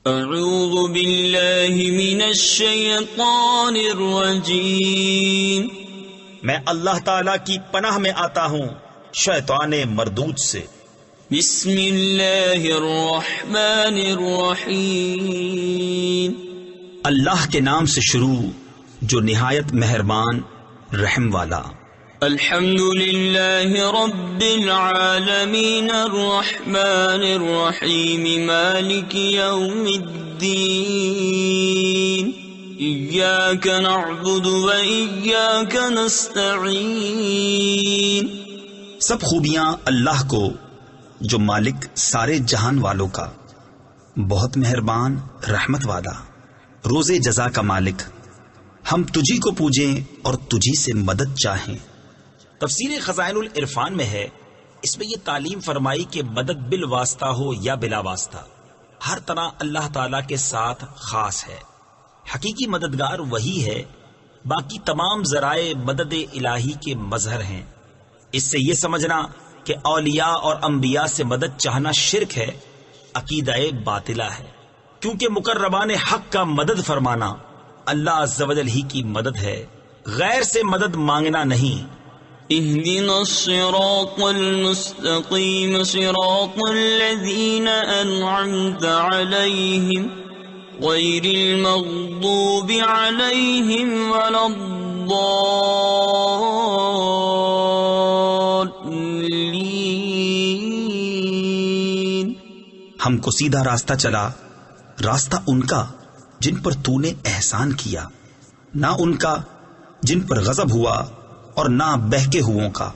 اعوذ باللہ من الشیطان الرجیم، میں اللہ تعالی کی پناہ میں آتا ہوں شیطان مردود سے۔ بسم اللہ الرحمن الرحیم، اللہ کے نام سے شروع جو نہایت مہربان رحم والا۔ الحمد للہ رب العالمین الرحمن الرحیم مالک یوم الدین، ایاک نعبد و ایاک نستعین۔ سب خوبیاں اللہ کو جو مالک سارے جہان والوں کا، بہت مہربان رحمت والا، روز جزا کا مالک، ہم تجھی کو پوجیں اور تجھی سے مدد چاہیں۔ تفسیر خزائن العرفان میں ہے، اس میں یہ تعلیم فرمائی کہ مدد بالواسطہ ہو یا بلا واسطہ، ہر طرح اللہ تعالی کے ساتھ خاص ہے۔ حقیقی مددگار وہی ہے، باقی تمام ذرائع مدد الہی کے مظہر ہیں۔ اس سے یہ سمجھنا کہ اولیاء اور انبیاء سے مدد چاہنا شرک ہے، عقیدہ باطلہ ہے، کیونکہ مقربان حق کا مدد فرمانا اللہ عز و جل ہی کی مدد ہے، غیر سے مدد مانگنا نہیں۔ اهدنا الصراط المستقيم صراط الذين أنعمت عليهم غير المغضوب عليهم ولا الضالين۔ ہم کو سیدھا راستہ چلا، راستہ ان کا جن پر تو نے احسان کیا، نہ ان کا جن پر غضب ہوا اور نہ بہکے ہووں کا۔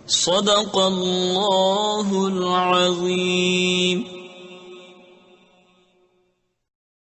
صدق اللہ العظیم۔